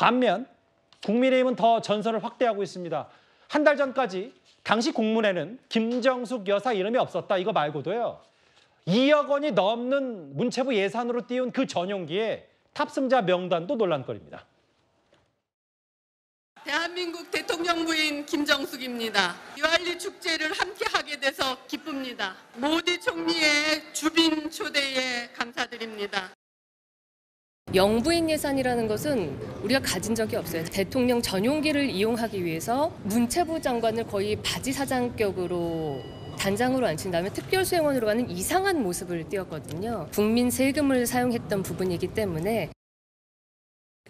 반면 국민의힘은 더 전선을 확대하고 있습니다. 한 달 전까지 당시 공문에는 김정숙 여사 이름이 없었다. 이거 말고도요. 2억 원이 넘는 문체부 예산으로 띄운 그 전용기에 탑승자 명단도 논란거리입니다. 대한민국 대통령 부인 김정숙입니다. 디왈리 축제를 함께 하게 돼서 기쁩니다. 모디 총리의 주빈 초대에 감사드립니다. 영부인 예산이라는 것은 우리가 가진 적이 없어요. 대통령 전용기를 이용하기 위해서 문체부 장관을 거의 바지사장격으로 단장으로 앉힌 다음에 특별수행원으로 가는 이상한 모습을 띄었거든요. 국민 세금을 사용했던 부분이기 때문에.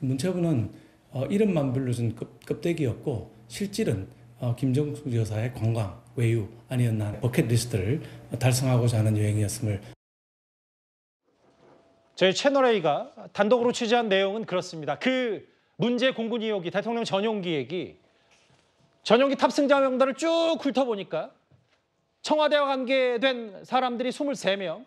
문체부는 이름만 불러준 껍데기였고 실질은 김정숙 여사의 관광, 외유 아니었나 버킷리스트를 달성하고자 하는 여행이었음을. 저희 채널A가 단독으로 취재한 내용은 그렇습니다. 그 문제 공군 2호기 대통령 전용기 얘기, 전용기 탑승자 명단을 쭉 훑어보니까 청와대와 관계된 사람들이 23명,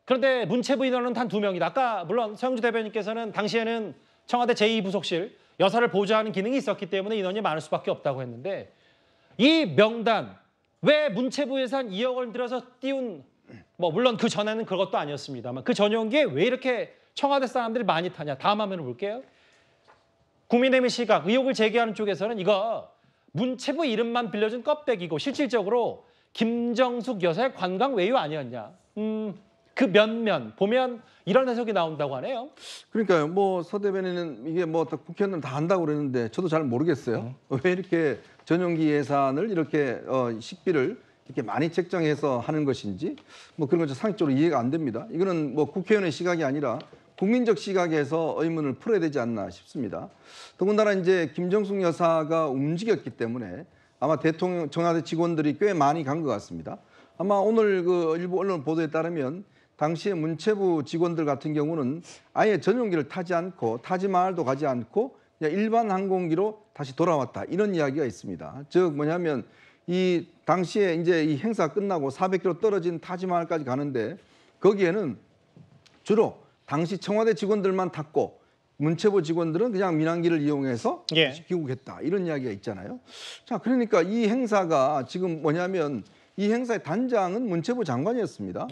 그런데 문체부 인원은 단 2명이다. 아까 물론 서영주 대변인께서는 당시에는 청와대 제2부속실 여사를 보좌하는 기능이 있었기 때문에 인원이 많을 수밖에 없다고 했는데 이 명단, 왜 문체부 예산 2억 원 들여서 띄운, 물론 그 전에는 그것도 아니었습니다만 그 전용기에 왜 이렇게 청와대 사람들이 많이 타냐. 다음 화면을 볼게요. 국민의힘 시각, 의혹을 제기하는 쪽에서는 이거 문체부 이름만 빌려준 껍데기고 실질적으로 김정숙 여사의 관광 외유 아니었냐. 그 면면 보면 이런 해석이 나온다고 하네요. 그러니까요. 서 대변인은 이게 국회의원들 다 한다고 그러는데 저도 잘 모르겠어요. 왜 이렇게 전용기 예산을 이렇게 식비를 이렇게 많이 책정해서 하는 것인지 그런 건 상식적으로 이해가 안 됩니다. 이거는 국회의원의 시각이 아니라 국민적 시각에서 의문을 풀어야 되지 않나 싶습니다. 더군다나 이제 김정숙 여사가 움직였기 때문에 아마 대통령 청와대 직원들이 꽤 많이 간 것 같습니다. 아마 오늘 그 일부 언론 보도에 따르면 당시에 문체부 직원들 같은 경우는 아예 전용기를 타지 않고 타지마할도 가지 않고 그냥 일반 항공기로 다시 돌아왔다. 이런 이야기가 있습니다. 즉 뭐냐면 이 당시에 이제 이 행사 끝나고 400km 떨어진 타지마할까지 가는데 거기에는 주로 당시 청와대 직원들만 탔고 문체부 직원들은 그냥 민항기를 이용해서 귀국했다. 이런 이야기가 있잖아요. 자, 그러니까 이 행사가 지금 뭐냐면 이 행사의 단장은 문체부 장관이었습니다.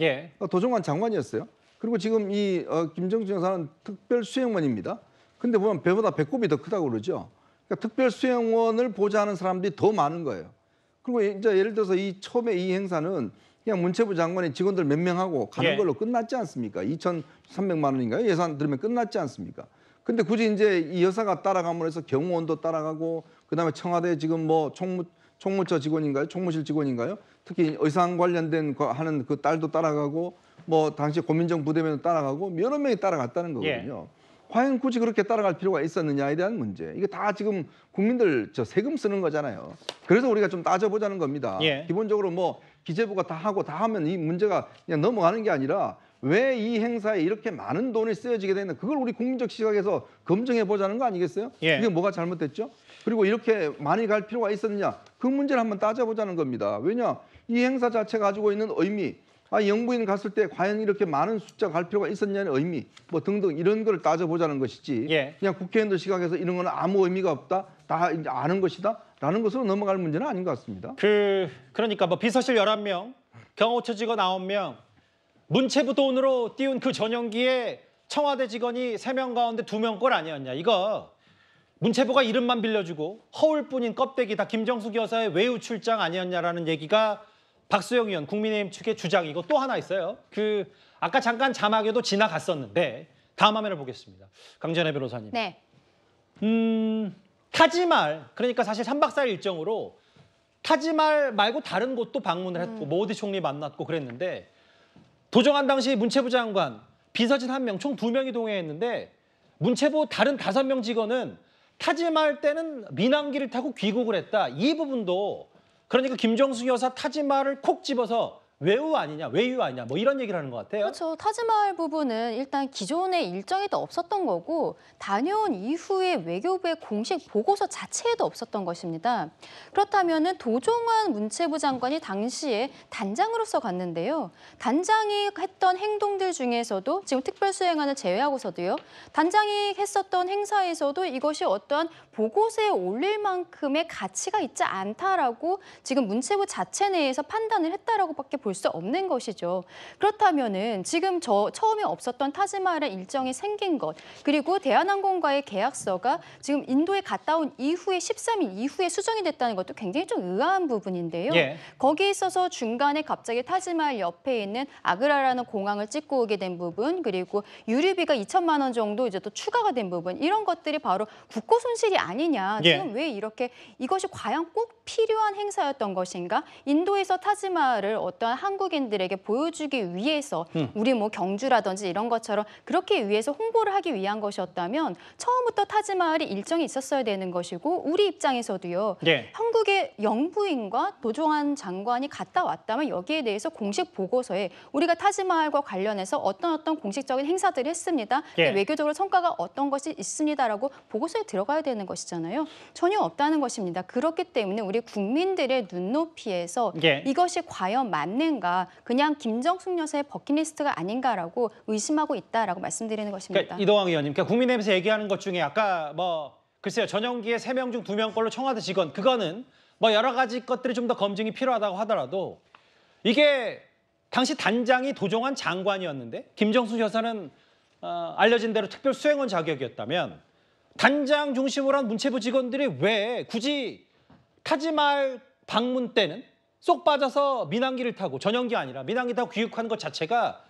도종환 장관이었어요. 그리고 지금 이 김정숙 여사는 특별수행원입니다. 근데 보면 배보다 배꼽이 더 크다고 그러죠. 그러니까 특별수행원을 보좌하는 사람들이 더 많은 거예요. 그리고 이제 예를 들어서 이 처음에 이 행사는 그냥 문체부 장관의 직원들 몇 명하고 가는 걸로 끝났지 않습니까? 2,300만 원인가요? 예산 들으면 끝났지 않습니까? 근데 굳이 이제 이 여사가 따라감으로 해서 경호원도 따라가고 그다음에 청와대 지금 총무처 직원인가요? 총무실 직원인가요? 특히 의상 관련된 하는 그 딸도 따라가고 당시 고민정 부대변도 따라가고 여러 명이 따라갔다는 거거든요. 과연 굳이 그렇게 따라갈 필요가 있었느냐에 대한 문제. 이게 다 지금 국민들 세금 쓰는 거잖아요. 그래서 우리가 좀 따져보자는 겁니다. 기본적으로 기재부가 다 하고 다 하면 이 문제가 그냥 넘어가는 게 아니라 왜 이 행사에 이렇게 많은 돈이 쓰여지게 되는 그걸 우리 국민적 시각에서 검증해 보자는 거 아니겠어요? 이게 뭐가 잘못됐죠? 그리고 이렇게 많이 갈 필요가 있었느냐? 그 문제를 한번 따져보자는 겁니다. 왜냐? 이 행사 자체가 가지고 있는 의미, 영부인 갔을 때 과연 이렇게 많은 숫자 갈 필요가 있었냐는 의미, 등등 이런 걸 따져보자는 것이지 그냥 국회의원들 시각에서 이런 건 아무 의미가 없다, 다 이제 아는 것이다 라는 것으로 넘어갈 문제는 아닌 것 같습니다. 그러니까 비서실 11명, 경호처 직원 9명, 문체부 돈으로 띄운 그 전용기에 청와대 직원이 3명 가운데 2명 꼴 아니었냐. 이거 문체부가 이름만 빌려주고 허울뿐인 껍데기다. 김정숙 여사의 외유 출장 아니었냐라는 얘기가 박수영 의원 국민의힘 측의 주장이고 또 하나 있어요. 아까 잠깐 자막에도 지나갔었는데 다음 화면을 보겠습니다. 강전혜 변호사님. 네. 타지말, 그러니까 사실 3박 4일 일정으로 타지말 말고 다른 곳도 방문을 했고 모디 총리 만났고 그랬는데 도종환 당시 문체부 장관, 비서진 1명, 총 2명이 동행했는데 문체부 다른 5명 직원은 타지말 때는 민항기를 타고 귀국을 했다. 이 부분도 그러니까 김정숙 여사 타지말을 콕 집어서 외유 아니냐, 외유 아니냐 뭐 이런 얘기를 하는 것 같아요. 그렇죠. 타지마할 부분은 일단 기존의 일정에도 없었던 거고 다녀온 이후에 외교부의 공식 보고서 자체에도 없었던 것입니다. 그렇다면은 도종환 문체부 장관이 당시에 단장으로서 갔는데요. 단장이 했던 행동들 중에서도 지금 특별수행안을 제외하고서도요. 단장이 했었던 행사에서도 이것이 어떠한 보고서에 올릴 만큼의 가치가 있지 않다라고 지금 문체부 자체 내에서 판단을 했다라고밖에 볼 수 없는 것이죠. 그렇다면은 지금 처음에 없었던 타지마할의 일정이 생긴 것, 그리고 대한항공과의 계약서가 지금 인도에 갔다 온 이후에 13일 이후에 수정이 됐다는 것도 굉장히 좀 의아한 부분인데요. 예. 거기에 있어서 중간에 갑자기 타지마할 옆에 있는 아그라라는 공항을 찍고 오게 된 부분, 그리고 유류비가 2천만 원 정도 이제 또 추가가 된 부분, 이런 것들이 바로 국고 손실이 아니냐. 예. 지금 왜 이렇게 이것이 과연 꼭 필요한 행사였던 것인가? 인도에서 타지마할을 어떠한 한국인들에게 보여주기 위해서 우리 뭐 경주라든지 이런 것처럼 그렇게 위해서 홍보를 하기 위한 것이었다면 처음부터 타지마할이 일정이 있었어야 되는 것이고 우리 입장에서도요. 예. 한국의 영부인과 도종환 장관이 갔다 왔다면 여기에 대해서 공식 보고서에 우리가 타지마할과 관련해서 어떤 공식적인 행사들을 했습니다. 예. 외교적으로 성과가 어떤 것이 있습니다라고 보고서에 들어가야 되는 것이잖아요. 전혀 없다는 것입니다. 그렇기 때문에 우리 국민들의 눈높이에서 예. 이것이 과연 맞는가, 그냥 김정숙 여사의 버킷리스트가 아닌가라고 의심하고 있다라고 말씀드리는 것입니다. 그러니까 이동환 의원님, 그러니까 국민의힘에서 얘기하는 것 중에 아까 뭐 글쎄요 전용기의 3명 중 2명꼴로 청와대 직원 그거는 뭐 여러 가지 것들이 좀 더 검증이 필요하다고 하더라도 이게 당시 단장이 도종환 장관이었는데 김정숙 여사는 알려진 대로 특별 수행원 자격이었다면 단장 중심으로 한 문체부 직원들이 왜 굳이 타지마할 방문 때는 쏙 빠져서 민항기를 타고 전용기 아니라 민항기 타고 귀국하는 것 자체가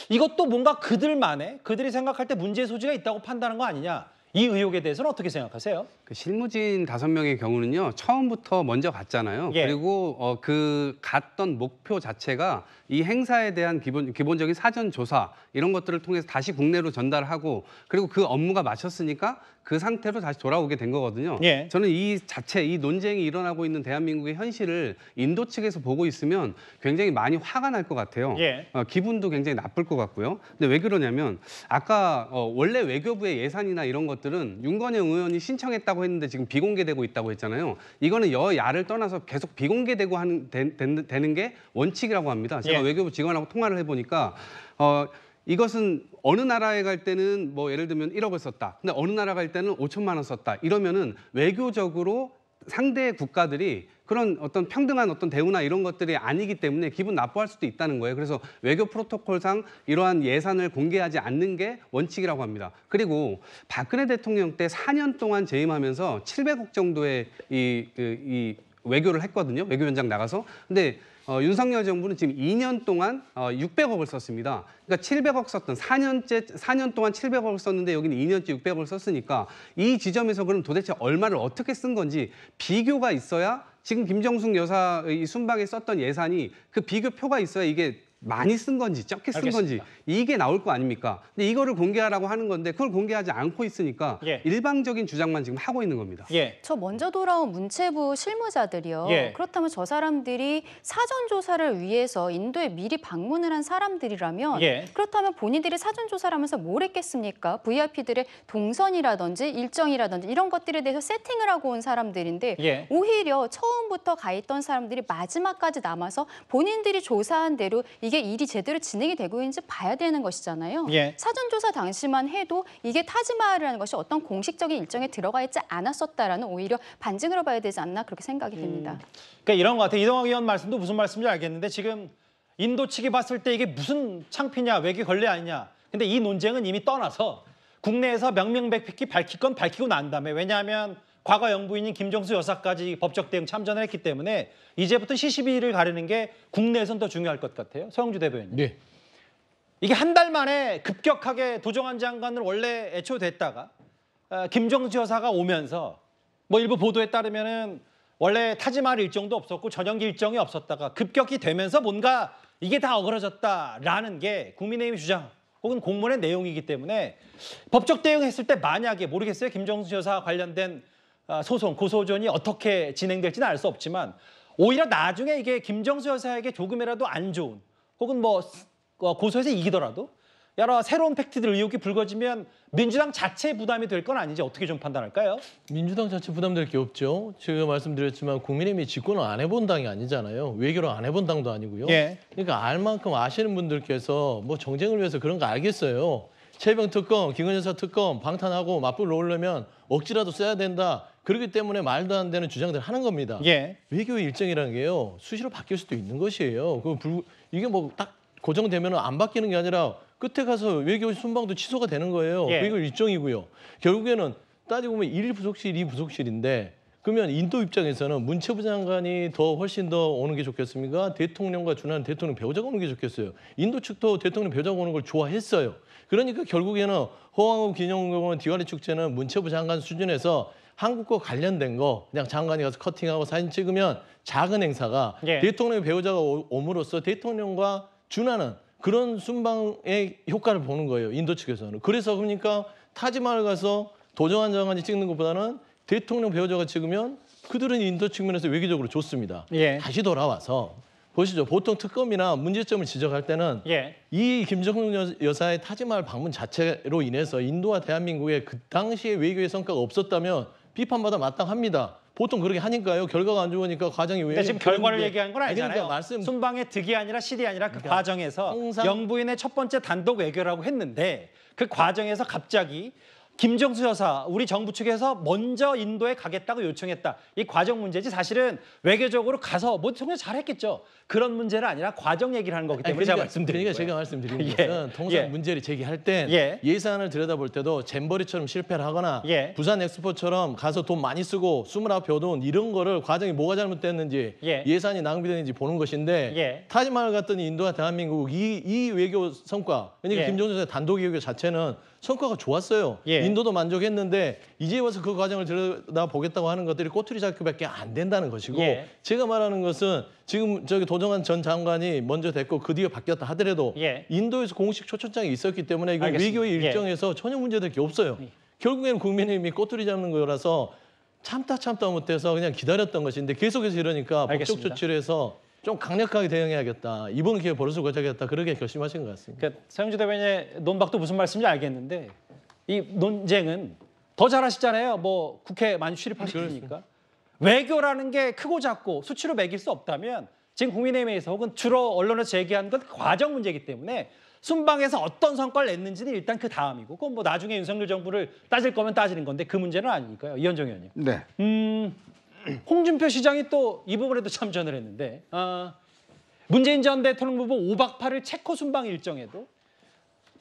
이것도 뭔가 그들이 생각할 때 문제의 소지가 있다고 판단한 거 아니냐. 이 의혹에 대해서는 어떻게 생각하세요? 그 실무진 5명의 경우는요. 처음부터 먼저 갔잖아요. 예. 그리고 그 갔던 목표 자체가 이 행사에 대한 기본적인 사전 조사 이런 것들을 통해서 다시 국내로 전달하고 그리고 그 업무가 마쳤으니까 그 상태로 다시 돌아오게 된 거거든요. 예. 저는 이 논쟁이 일어나고 있는 대한민국의 현실을 인도 측에서 보고 있으면 굉장히 많이 화가 날 것 같아요. 예. 기분도 굉장히 나쁠 것 같고요. 근데 왜 그러냐면 아까 원래 외교부의 예산이나 이런 것들은 윤건영 의원이 신청했다고 했는데 지금 비공개되고 있다고 했잖아요. 이거는 여야를 떠나서 계속 비공개되고 되는 게 원칙이라고 합니다. 제가 예. 외교부 직원하고 통화를 해보니까 이것은 어느 나라에 갈 때는 뭐 예를 들면 1억을 썼다. 근데 어느 나라 갈 때는 5천만 원 썼다. 이러면은 외교적으로 상대 국가들이 그런 어떤 평등한 어떤 대우나 이런 것들이 아니기 때문에 기분 나빠할 수도 있다는 거예요. 그래서 외교 프로토콜상 이러한 예산을 공개하지 않는 게 원칙이라고 합니다. 그리고 박근혜 대통령 때 4년 동안 재임하면서 700억 정도의 이 외교를 했거든요. 외교위원장 나가서. 근데 윤석열 정부는 지금 2년 동안 600억을 썼습니다. 그러니까 700억 썼던 4년 동안 700억을 썼는데 여기는 2년째 600억을 썼으니까 이 지점에서 그럼 도대체 얼마를 어떻게 쓴 건지 비교가 있어야 지금 김정숙 여사의 순방에 썼던 예산이 그 비교표가 있어야 이게 많이 쓴 건지 적게 쓴 알겠습니다. 건지 이게 나올 거 아닙니까? 근데 이거를 공개하라고 하는 건데 그걸 공개하지 않고 있으니까 예. 일방적인 주장만 지금 하고 있는 겁니다. 예. 저 먼저 돌아온 문체부 실무자들이요. 예. 그렇다면 저 사람들이 사전 조사를 위해서 인도에 미리 방문을 한 사람들이라면 예. 그렇다면 본인들이 사전 조사를 하면서 뭘 했겠습니까? VIP들의 동선이라든지 일정이라든지 이런 것들에 대해서 세팅을 하고 온 사람들인데 예. 오히려 처음부터 가 있던 사람들이 마지막까지 남아서 본인들이 조사한 대로 이게 일이 제대로 진행이 되고 있는지 봐야 되는 것이잖아요. 예. 사전 조사 당시만 해도 이게 타지마할이라는 것이 어떤 공식적인 일정에 들어가 있지 않았었다라는 오히려 반증으로 봐야 되지 않나 그렇게 생각이 듭니다. 그러니까 이런 것 같아요. 이동환 의원 말씀도 무슨 말씀인지 알겠는데 지금 인도 측이 봤을 때 이게 무슨 창피냐, 외교 걸레 아니냐. 근데 이 논쟁은 이미 떠나서 국내에서 명명백백히 밝힐 건 밝히고 난 다음에 왜냐하면 과거 영부인인 김정수 여사까지 법적 대응 참전을 했기 때문에 이제부터 시시비를 가르는 게 국내에선 더 중요할 것 같아요. 서영주 대변인. 네. 이게 한 달 만에 급격하게 도종환 장관을 원래 애초 됐다가 김정수 여사가 오면서 뭐 일부 보도에 따르면은 원래 타지마할 일정도 없었고 전용기 일정이 없었다가 급격히 되면서 뭔가 이게 다 어그러졌다라는 게 국민의힘 주장 혹은 공문의 내용이기 때문에 법적 대응했을 때 만약에 모르겠어요. 김정수 여사 관련된 소송, 고소전이 어떻게 진행될지는 알 수 없지만 오히려 나중에 이게 김정수 여사에게 조금이라도 안 좋은 혹은 뭐 고소해서 이기더라도 여러 새로운 팩트들 의혹이 불거지면 민주당 자체 부담이 될 건 아닌지 어떻게 좀 판단할까요? 민주당 자체 부담될 게 없죠. 제가 말씀드렸지만 국민의힘이 집권을 안 해본 당이 아니잖아요. 외교를 안 해본 당도 아니고요. 예. 그러니까 알 만큼 아시는 분들께서 뭐 정쟁을 위해서 그런 거 알겠어요. 최병 특검, 김건희 여사 특검 방탄하고 맞불 놓으려면 억지라도 써야 된다. 그렇기 때문에 말도 안 되는 주장들 하는 겁니다. 예. 외교의 일정이라는 게요. 수시로 바뀔 수도 있는 것이에요. 이게 뭐 딱 고정되면 안 바뀌는 게 아니라 끝에 가서 외교 순방도 취소가 되는 거예요. 예. 외교 일정이고요. 결국에는 따지고 보면 1 부속실, 2 부속실인데 그러면 인도 입장에서는 문체부 장관이 더 훨씬 더 오는 게 좋겠습니까? 대통령과 준하는 대통령 배우자가 오는 게 좋겠어요. 인도 측도 대통령 배우자가 오는 걸 좋아했어요. 그러니까 결국에는 호황후 기념공원 디와리 축제는 문체부 장관 수준에서 한국과 관련된 거 그냥 장관이 가서 커팅하고 사진 찍으면 작은 행사가 예. 대통령의 배우자가 옴으로써 대통령과 준하는 그런 순방의 효과를 보는 거예요. 인도 측에서는. 그래서 그러니까 타지마을 가서 도정환 장관이 찍는 것보다는 대통령 배우자가 찍으면 그들은 인도 측면에서 외교적으로 좋습니다. 예. 다시 돌아와서 보시죠. 보통 특검이나 문제점을 지적할 때는 예. 이 김정은 여사의 타지마을 방문 자체로 인해서 인도와 대한민국의 그 당시의 외교의 성과가 없었다면 비판받아 마땅합니다. 보통 그렇게 하니까요. 결과가 안 좋으니까 과정이 왜 근데 지금 결과를 그랬는데. 얘기한 건 아니잖아요. 그러니까 말씀 순방의 득이 아니라 실이 아니라 그 과정에서 항상- 영부인의 첫 번째 단독 외교라고 했는데 그 과정에서 갑자기 김정수 여사 우리 정부 측에서 먼저 인도에 가겠다고 요청했다. 이 과정 문제지 사실은 외교적으로 가서 뭐 정말 잘했겠죠. 그런 문제는 아니라 과정 얘기를 하는 거기 때문에 제가 말씀드린 그러니까 거예요. 제가 말씀드린 예. 것은 통상 예. 문제를 제기할 땐 예. 예산을 들여다볼 때도 잼버리처럼 실패를 하거나 예. 부산 엑스포처럼 가서 돈 많이 쓰고 29표 돈 이런 거를 과정이 뭐가 잘못됐는지 예. 예산이 낭비되는지 보는 것인데 예. 타지마을 갔더니 인도와 대한민국 이 외교 성과 그러니까 예. 김정은 여사의 단독 외교 자체는 성과가 좋았어요. 예. 인도도 만족했는데 이제 와서 그 과정을 들여다보겠다고 하는 것들이 꼬투리 잡기밖에 안 된다는 것이고 예. 제가 말하는 것은 지금 저기 도정환 전 장관이 먼저 됐고 그 뒤에 바뀌었다 하더라도 예. 인도에서 공식 초청장이 있었기 때문에 이건 알겠습니다. 외교의 예. 일정에서 전혀 문제될 게 없어요. 결국에는 국민의힘이 꼬투리 잡는 거라서 참다 못해서 그냥 기다렸던 것인데 계속해서 이러니까 법적 알겠습니다. 조치를 해서 좀 강력하게 대응해야겠다. 이번 기회에 버릇을 고쳐야겠다. 그렇게 결심하신 것 같습니다. 그러니까 서영주 대변인의 논박도 무슨 말씀인지 알겠는데 이 논쟁은 더 잘하시잖아요. 뭐 국회 많이 출입하시니까 외교라는 게 크고 작고 수치로 매길 수 없다면 지금 국민의힘에서 혹은 주로 언론에서 제기한 건 과정 문제이기 때문에 순방에서 어떤 성과를 냈는지는 일단 그 다음이고 그건 뭐 나중에 윤석열 정부를 따질 거면 따지는 건데 그 문제는 아니니까요. 이현정 의원님. 네. 홍준표 시장이 또 이 부분에도 참전을 했는데 문재인 전 대통령 부부 5박 8일 체코 순방 일정에도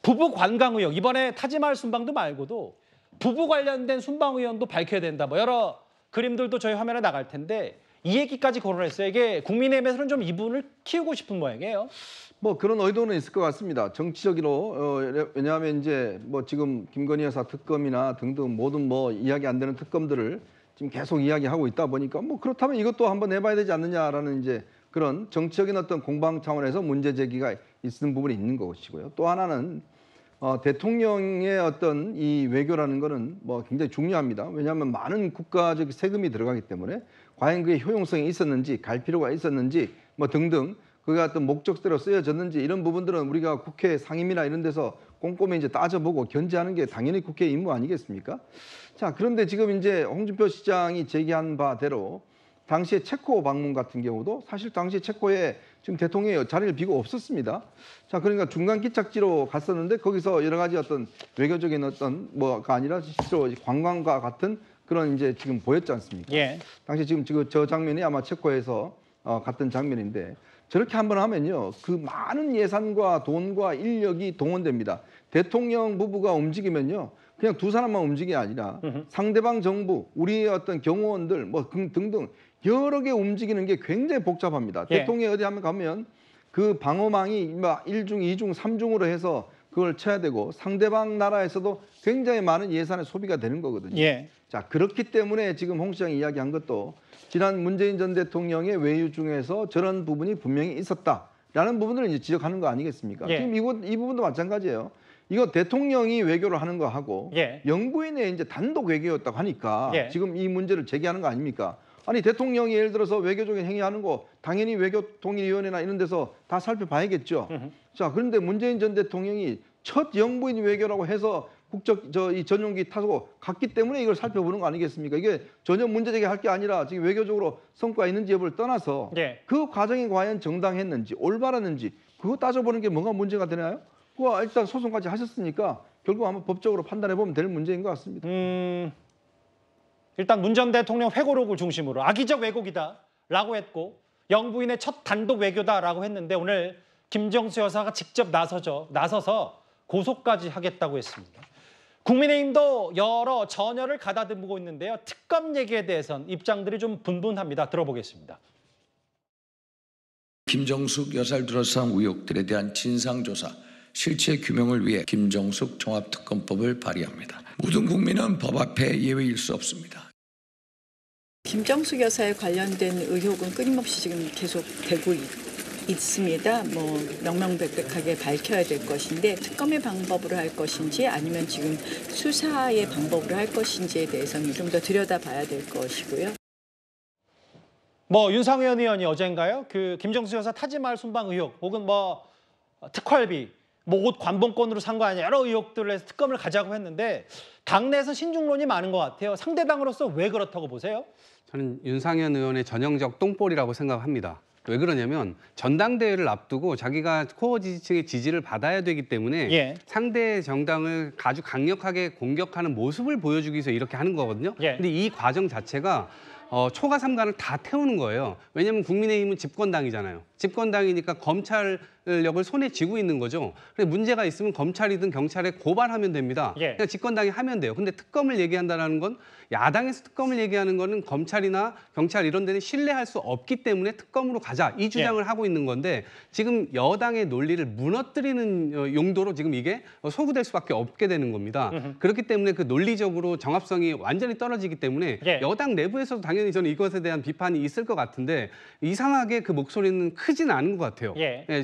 부부 관광 의혹 이번에 타지마을 순방도 말고도 부부 관련된 순방 의혹도 밝혀야 된다. 뭐 여러 그림들도 저희 화면에 나갈 텐데 이 얘기까지 거론했어요. 이게 국민의힘에서는 좀 이 부분을 키우고 싶은 모양이에요. 뭐 그런 의도는 있을 것 같습니다. 정치적으로 왜냐하면 이제 뭐 지금 김건희 여사 특검이나 등등 모든 뭐 이야기 안 되는 특검들을 지금 계속 이야기하고 있다 보니까 뭐 그렇다면 이것도 한번 해봐야 되지 않느냐라는 이제 그런 정치적인 어떤 공방 차원에서 문제 제기가 있는 부분이 있는 것이고요. 또 하나는 대통령의 어떤 이 외교라는 거는 뭐 굉장히 중요합니다. 왜냐하면 많은 국가적 세금이 들어가기 때문에 과연 그게 효용성이 있었는지 갈 필요가 있었는지 뭐 등등 그가 어떤 목적대로 쓰여졌는지 이런 부분들은 우리가 국회 상임위나 이런 데서 꼼꼼히 이제 따져보고 견제하는 게 당연히 국회의 임무 아니겠습니까? 자, 그런데 지금 이제 홍준표 시장이 제기한 바대로 당시에 체코 방문 같은 경우도 사실 당시 체코에 지금 대통령이 자리를 비고 없었습니다. 자, 그러니까 중간 기착지로 갔었는데 거기서 여러 가지 어떤 외교적인 어떤 뭐가 아니라 실제로 관광과 같은 그런 이제 지금 보였지 않습니까? 예. 당시 지금 저 장면이 아마 체코에서 갔던 장면인데 저렇게 한번 하면요. 그 많은 예산과 돈과 인력이 동원됩니다. 대통령 부부가 움직이면요. 그냥 두 사람만 움직이 아니라 상대방 정부, 우리의 어떤 경호원들 뭐 등등 여러 개 움직이는 게 굉장히 복잡합니다. 예. 대통령이 어디 한번 가면 그 방어망이 막 1중, 2중, 3중으로 해서 그걸 쳐야 되고 상대방 나라에서도 굉장히 많은 예산의 소비가 되는 거거든요. 예. 자, 그렇기 때문에 지금 홍 시장이 이야기한 것도 지난 문재인 전 대통령의 외유 중에서 저런 부분이 분명히 있었다라는 부분을 이제 지적하는 거 아니겠습니까? 예. 지금 이 부분도 마찬가지예요. 이거 대통령이 외교를 하는 거하고 예. 영부인의 이제 단독 외교였다고 하니까 예. 지금 이 문제를 제기하는 거 아닙니까? 아니 대통령이 예를 들어서 외교적인 행위하는 거 당연히 외교통일위원회나 이런 데서 다 살펴봐야겠죠. 자, 그런데 문재인 전 대통령이 첫 영부인 외교라고 해서 이 전용기 타고 갔기 때문에 이걸 살펴보는 거 아니겠습니까? 이게 전혀 문제제기 할 게 아니라 지금 외교적으로 성과가 있는지 여부를 떠나서 예. 그 과정이 과연 정당했는지 올바랐는지 그거 따져보는 게 뭐가 문제가 되나요? 그거 일단 소송까지 하셨으니까 결국 아마 법적으로 판단해 보면 될 문제인 것 같습니다. 일단 문 전 대통령 회고록을 중심으로 악의적 왜곡이다라고 했고 영부인의 첫 단독 외교다라고 했는데 오늘 김정수 여사가 직접 나서서 고소까지 하겠다고 했습니다. 국민의힘도 여러 전열을 가다듬고 있는데요. 특검 얘기에 대해선 입장들이 좀 분분합니다. 들어보겠습니다. 김정숙 여사를 둘러싼 의혹들에 대한 진상조사, 실체 규명을 위해 김정숙 종합특검법을 발의합니다. 모든 국민은 법 앞에 예외일 수 없습니다. 김정숙 여사에 관련된 의혹은 끊임없이 지금 계속 되고 있습니다. 명명백백하게 밝혀야 될 것인데 특검의 방법으로 할 것인지 아니면 지금 수사의 방법으로 할 것인지에 대해서는 좀 더 들여다봐야 될 것이고요. 윤상현 의원이 어젠가요? 그 김정수 여사 타지마할 순방 의혹 혹은 특활비, 옷 관봉권으로 산 거 아니냐 여러 의혹들을 해서 특검을 가자고 했는데 당내에서 신중론이 많은 것 같아요. 상대당으로서 왜 그렇다고 보세요? 저는 윤상현 의원의 전형적 똥볼이라고 생각합니다. 왜 그러냐면 전당대회를 앞두고 자기가 코어 지지층의 지지를 받아야 되기 때문에 예. 상대 정당을 아주 강력하게 공격하는 모습을 보여주기 위해서 이렇게 하는 거거든요. 예. 근데 이 과정 자체가 초과 삼관을 다 태우는 거예요. 왜냐하면 국민의힘은 집권당이잖아요. 집권당이니까 검찰력을 손에 쥐고 있는 거죠. 그래서 문제가 있으면 검찰이든 경찰에 고발하면 됩니다. 예. 그냥 집권당이 하면 돼요. 근데 특검을 얘기한다는 건 야당에서 특검을 얘기하는 거는 검찰이나 경찰 이런 데는 신뢰할 수 없기 때문에 특검으로 가자 이 주장을 하고 있는 건데 지금 여당의 논리를 무너뜨리는 용도로 지금 이게 소구될 수밖에 없게 되는 겁니다. 그렇기 때문에 그 논리적으로 정합성이 완전히 떨어지기 때문에 여당 내부에서도 당연히 저는 이것에 대한 비판이 있을 것 같은데 이상하게 그 목소리는 크진 않은 것 같아요.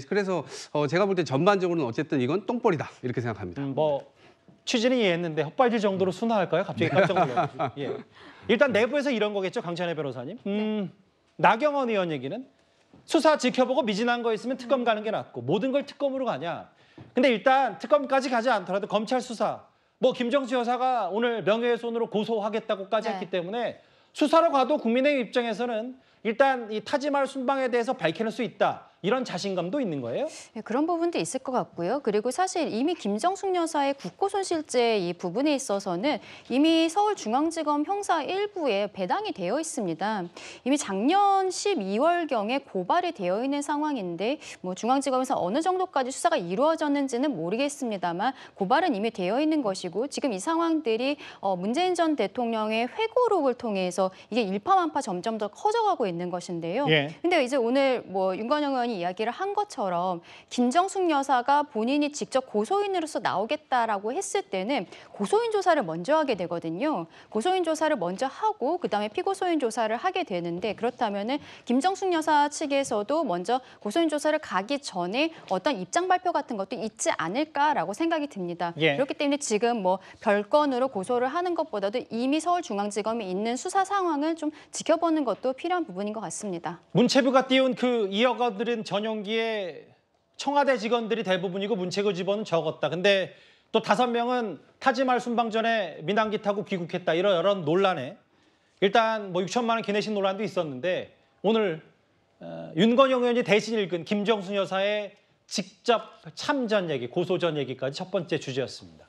그래서 제가 볼 때 전반적으로는 어쨌든 이건 똥볼이다 이렇게 생각합니다. 취지는 이해했는데 헛발질 정도로 순화할까요? 갑자기 깜짝 놀라가지고. 예. 일단 내부에서 이런 거겠죠, 강찬혜 변호사님. 나경원 의원 얘기는 수사 지켜보고 미진한 거 있으면 특검 가는 게 낫고 모든 걸 특검으로 가냐. 근데 일단 특검까지 가지 않더라도 검찰 수사, 김정수 여사가 오늘 명예훼손으로 고소하겠다고까지 했기 때문에 수사로 가도 국민의힘 입장에서는 일단 이 타지말 순방에 대해서 밝혀낼 수 있다. 이런 자신감도 있는 거예요? 네, 그런 부분도 있을 것 같고요. 그리고 사실 이미 김정숙 여사의 국고손실죄 이 부분에 있어서는 이미 서울중앙지검 형사 1부에 배당이 되어 있습니다. 이미 작년 12월경에 고발이 되어 있는 상황인데 중앙지검에서 어느 정도까지 수사가 이루어졌는지는 모르겠습니다만 고발은 이미 되어 있는 것이고 지금 이 상황들이 문재인 전 대통령의 회고록을 통해서 이게 일파만파 점점 더 커져가고 있는 것인데요. 근데 이제 오늘 윤건영 의원이 이야기를 한 것처럼 김정숙 여사가 본인이 직접 고소인으로서 나오겠다라고 했을 때는 고소인 조사를 먼저 하게 되거든요. 고소인 조사를 먼저 하고 그다음에 피고소인 조사를 하게 되는데 그렇다면은 김정숙 여사 측에서도 먼저 고소인 조사를 가기 전에 어떤 입장 발표 같은 것도 있지 않을까라고 생각이 듭니다. 그렇기 때문에 지금 별건으로 고소를 하는 것보다도 이미 서울중앙지검에 있는 수사 상황을 좀 지켜보는 것도 필요한 부분인 것 같습니다. 문체부가 띄운 그 2억 원들은 전용기에 청와대 직원들이 대부분이고 문체부 직원은 적었다. 근데 또 5명은 타지말 순방 전에 민항기 타고 귀국했다. 이런 논란에 일단 6천만 원 기내식 논란도 있었는데 오늘 윤건영 의원이 대신 읽은 김정숙 여사의 직접 참전 얘기, 고소 전 얘기까지 첫 번째 주제였습니다.